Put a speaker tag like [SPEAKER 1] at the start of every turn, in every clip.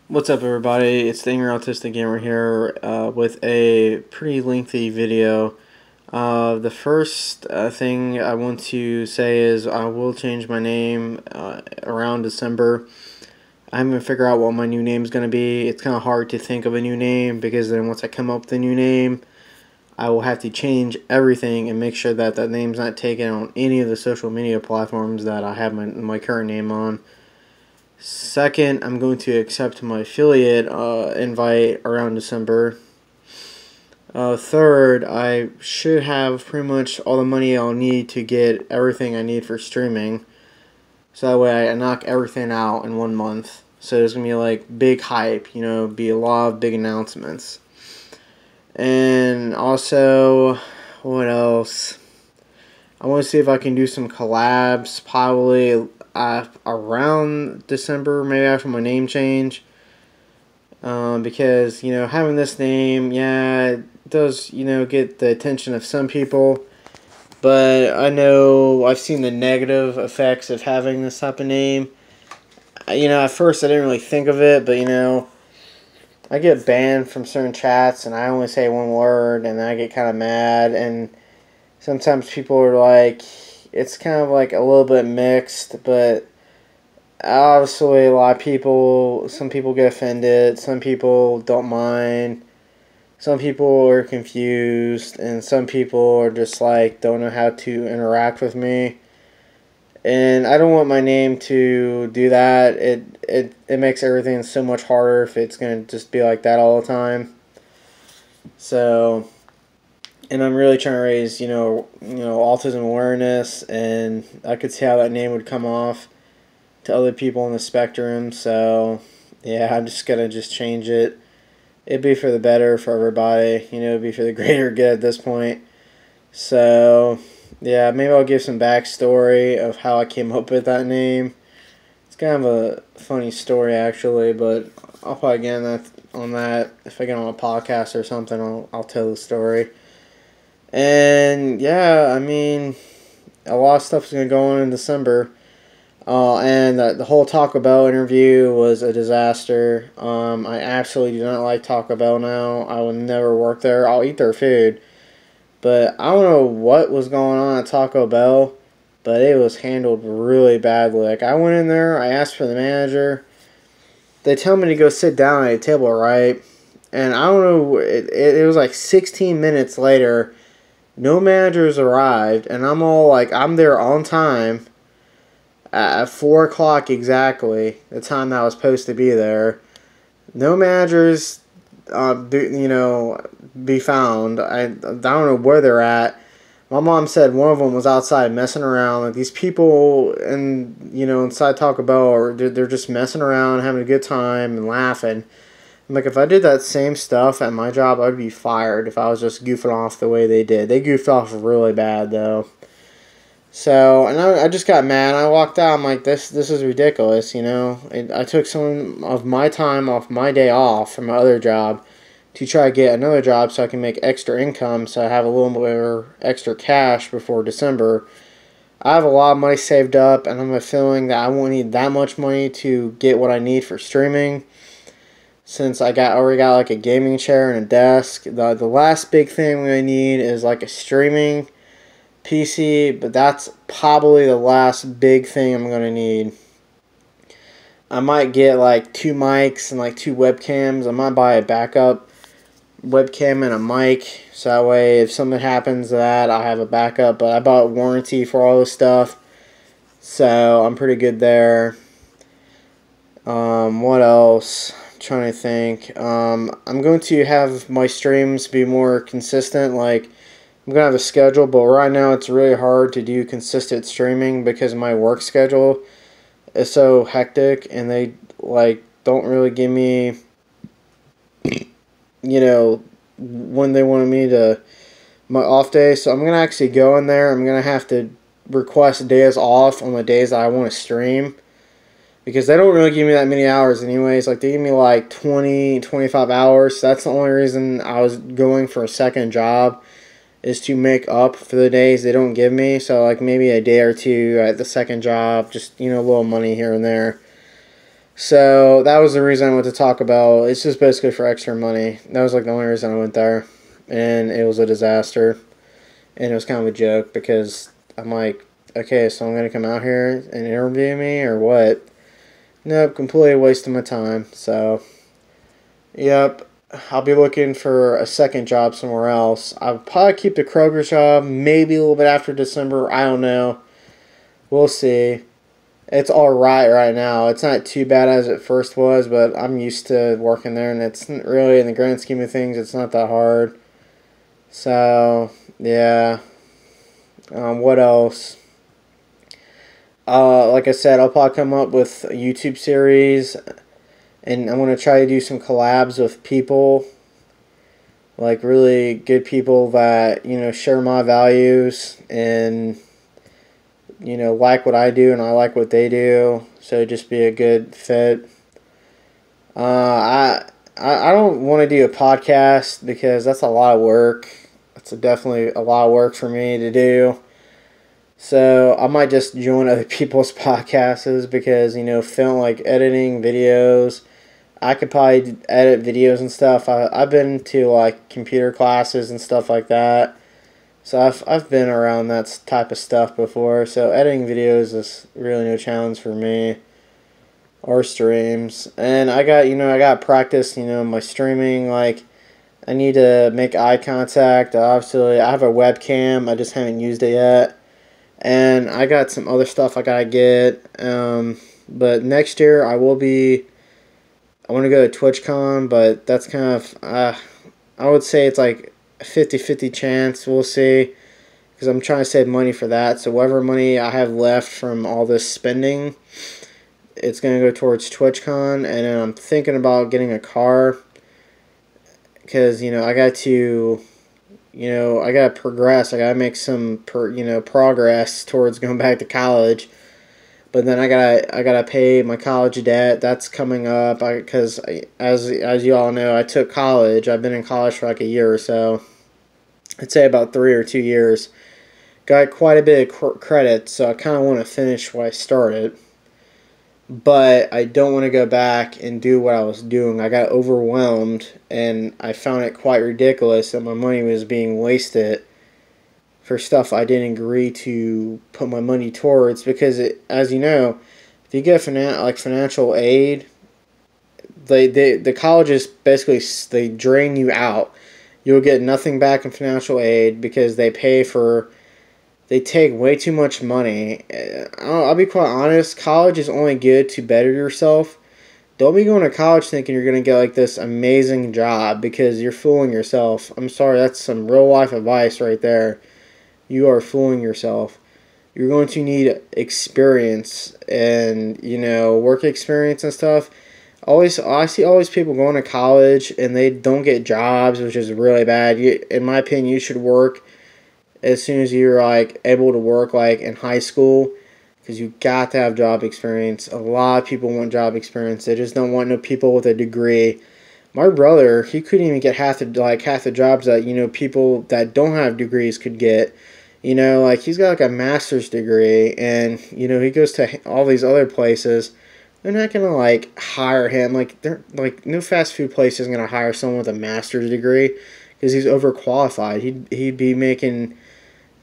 [SPEAKER 1] What's up, everybody? It's the Angry Autistic Gamer here with a pretty lengthy video. The first thing I want to say is I will change my name around December. I'm going to figure out what my new name is going to be. It's kind of hard to think of a new name because then once I come up with a new name, I will have to change everything and make sure that that name's not taken on any of the social media platforms that I have my current name on. Second, I'm going to accept my affiliate invite around December. Third, I should have pretty much all the money I'll need to get everything I need for streaming. So that way I knock everything out in 1 month. So there's going to be like big hype, be a lot of big announcements. And also, what else? I want to see if I can do some collabs, probably around December, maybe after my name change, because having this name, yeah, it does get the attention of some people, but I know I've seen the negative effects of having this type of name. At first I didn't really think of it, but I get banned from certain chats and I only say one word and then I get kind of mad, and sometimes people are like, it's kind of like a little bit mixed, but obviously a lot of people, some people get offended, some people don't mind, some people are confused, and some people are just like, don't know how to interact with me. And I don't want my name to do that. It makes everything so much harder if it's going to just be like that all the time. So, and I'm really trying to raise, autism awareness, and I could see how that name would come off to other people on the spectrum. So, yeah, I'm just going to change it. It'd be for the better for everybody. It'd be for the greater good at this point. So, yeah, maybe I'll give some backstory of how I came up with that name. It's kind of a funny story, actually, but I'll probably get on that if I get on a podcast or something. I'll tell the story. And yeah, I mean, a lot of stuff is going to go on in December. And the whole Taco Bell interview was a disaster. I absolutely do not like Taco Bell now. I will never work there. I'll eat their food. But I don't know what was going on at Taco Bell, but it was handled really badly. Like, I went in there, I asked for the manager. They tell me to go sit down at a table, right? And I don't know, it was like 16 minutes later. No managers arrived, and I'm all like, I'm there on time at 4 o'clock exactly, the time that I was supposed to be there. No managers, be found. I don't know where they're at. My mom said one of them was outside messing around. Like, these people inside Taco Bell, they're just messing around, having a good time and laughing. I'm like, if I did that same stuff at my job, I'd be fired if I was just goofing off the way they did. They goofed off really bad, though. So, and I just got mad. I walked out. I'm like, this is ridiculous, I took some of my time off my day off from my other job to try to get another job so I can make extra income, so I have a little more extra cash before December. I have a lot of money saved up, and I'm feeling that I won't need that much money to get what I need for streaming, since I already got like a gaming chair and a desk. The last big thing we need is like a streaming PC, but that's probably the last big thing I'm going to need. I might get like 2 mics and like 2 webcams. I might buy a backup webcam and a mic, so that way if something happens to that, I have a backup. But I bought warranty for all this stuff, so I'm pretty good there. What else? I'm trying to think. I'm going to have my streams be more consistent. Like, I'm going to have a schedule, but right now it's really hard to do consistent streaming because my work schedule is so hectic, and they don't really give me when they wanted me to, my off day. So I'm going to actually go in there. I'm going to have to request days off on the days that I want to stream, because they don't really give me that many hours anyways. Like, they give me like 20, 25 hours. So that's the only reason I was going for a second job, is to make up for the days they don't give me. So like maybe a day or two at the second job, just a little money here and there. So that was the reason I went to Taco Bell. It's just basically for extra money. That was like the only reason I went there, and it was a disaster. And it was kind of a joke because I'm like, okay, so I'm gonna come out here and interview me or what? Nope, completely wasting my time. So, yep, I'll be looking for a second job somewhere else. I'll probably keep the Kroger job, maybe a little bit after December. I don't know. We'll see. It's all right now. It's not too bad as it first was, but I'm used to working there, and it's really, in the grand scheme of things, it's not that hard. So, yeah. What else? Like I said, I'll probably come up with a YouTube series, and I'm going to try to do some collabs with people, like really good people that, share my values and, like what I do and I like what they do. So just be a good fit. I don't want to do a podcast because that's a lot of work. It's definitely a lot of work for me to do. So I might just join other people's podcasts because, film, like editing videos. I could probably edit videos and stuff. I've been to like computer classes and stuff like that. So I've been around that type of stuff before. So editing videos is really no challenge for me, or streams. And I got practice, my streaming. Like, I need to make eye contact. Obviously, I have a webcam. I just haven't used it yet. And I got some other stuff I gotta get. But next year I want to go to TwitchCon, but that's kind of, I would say it's like a 50-50 chance. We'll see. Because I'm trying to save money for that. So whatever money I have left from all this spending, it's going to go towards TwitchCon. And then I'm thinking about getting a car. Because, I got to... I gotta progress. I gotta make some, progress towards going back to college. But then I gotta pay my college debt. That's coming up. Because as you all know, I took college. I've been in college for like a year or so. I'd say about 3 or 2 years. Got quite a bit of credit, so I kind of want to finish what I started. But I don't want to go back and do what I was doing. I got overwhelmed, and I found it quite ridiculous that my money was being wasted for stuff I didn't agree to put my money towards. Because, as you know, if you get financial aid, the colleges basically, they drain you out. You'll get nothing back in financial aid because they take way too much money. I'll be quite honest, college is only good to better yourself. Don't be going to college thinking you're going to get like this amazing job because you're fooling yourself. I'm sorry, that's some real life advice right there. You are fooling yourself. You're going to need experience and, work experience and stuff. I see all these people going to college and they don't get jobs, which is really bad. In my opinion, you should work as soon as you're like able to work, like in high school, because you got to have job experience. A lot of people want job experience. They just don't want no people with a degree. My brother, he couldn't even get half the jobs that people that don't have degrees could get. He's got like a master's degree, and he goes to all these other places. They're not gonna like hire him. They're like, no fast food place is gonna hire someone with a master's degree because he's overqualified. He'd be making,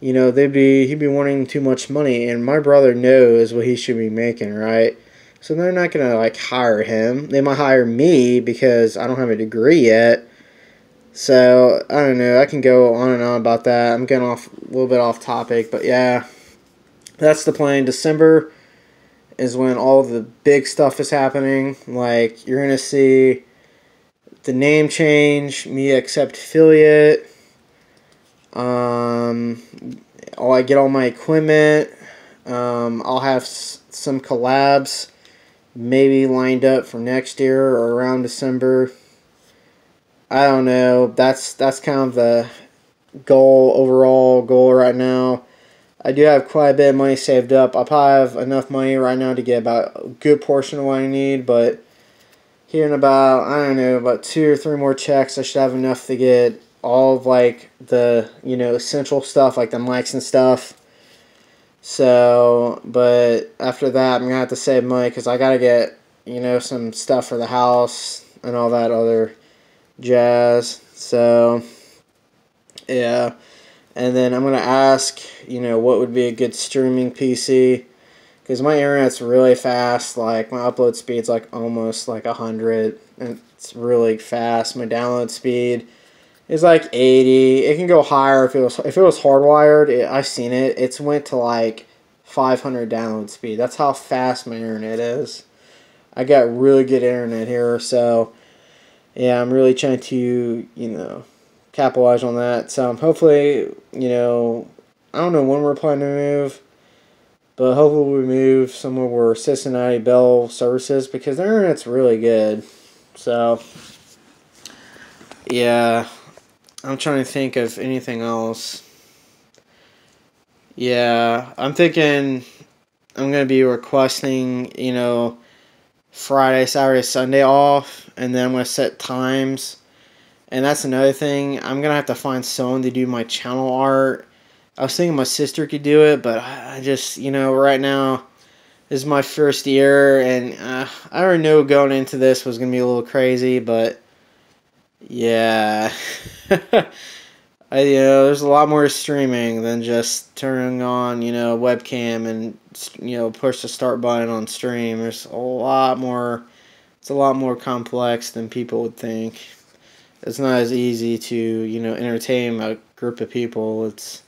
[SPEAKER 1] he'd be wanting too much money, and my brother knows what he should be making, right? So they're not gonna like hire him. They might hire me because I don't have a degree yet. So I don't know. I can go on and on about that. I'm getting off a little bit off topic, but yeah, that's the plan. December is when all the big stuff is happening. Like, you're gonna see the name change, me accept affiliate. I get all my equipment. I'll have some collabs maybe lined up for next year or around December. I don't know. That's kind of the overall goal right now. I do have quite a bit of money saved up. I probably have enough money right now to get about a good portion of what I need, but here in about, I don't know, about 2 or 3 more checks, I should have enough to get all of like the, essential stuff, like the mics and stuff. So, but after that, I'm going to have to save money because I got to get you know, some stuff for the house and all that other jazz. So, yeah. And then I'm going to ask, you know, what would be a good streaming PC. Because my internet's really fast. Like, my upload speed's like almost like 100. And it's really fast. My download speed is like 80. It can go higher if it was hardwired. I've seen it. It's went to like 500 download speed. That's how fast my internet is. I got really good internet here. So, yeah, I'm really trying to, you know, capitalize on that. So, hopefully, you know, I don't know when we're planning to move. But hopefully we move somewhere where Cincinnati Bell services, because their internet's really good. So, yeah. I'm trying to think of anything else. Yeah. I'm thinking I'm going to be requesting, you know, Friday, Saturday, Sunday off. And then I'm going to set times. And that's another thing. I'm going to have to find someone to do my channel art. I was thinking my sister could do it, but I just, you know, right now, this is my first year, and I already knew going into this was going to be a little crazy, but, yeah. You know, there's a lot more streaming than just turning on, you know, webcam and, you know, push the start button on stream. There's a lot more, it's a lot more complex than people would think. It's not as easy to, you know, entertain a group of people. It's,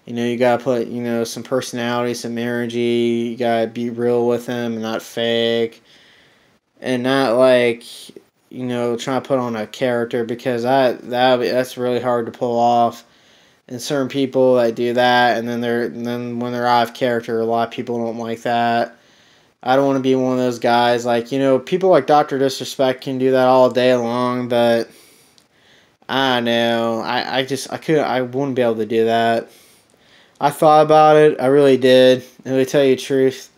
[SPEAKER 1] you know, you gotta put, you know, some personality, some energy. You gotta be real with them and not fake. And not like, you know, trying to put on a character, because that's really hard to pull off. And certain people that do that, and then when they're out of character, a lot of people don't like that. I don't want to be one of those guys. Like, you know, people like Dr. Disrespect can do that all day long, but I don't know. I wouldn't be able to do that. I thought about it. I really did. And to tell you the truth,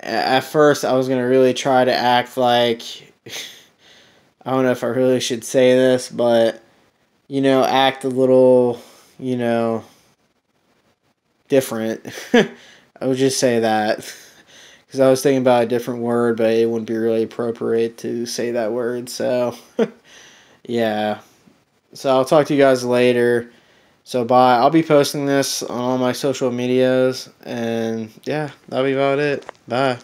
[SPEAKER 1] at first I was going to really try to act like, I don't know if I really should say this, but, you know, act a little, you know, different. I would just say that. Because I was thinking about a different word, but it wouldn't be really appropriate to say that word. So, yeah. So I'll talk to you guys later. So bye. I'll be posting this on all my social medias. And yeah, that'll be about it. Bye.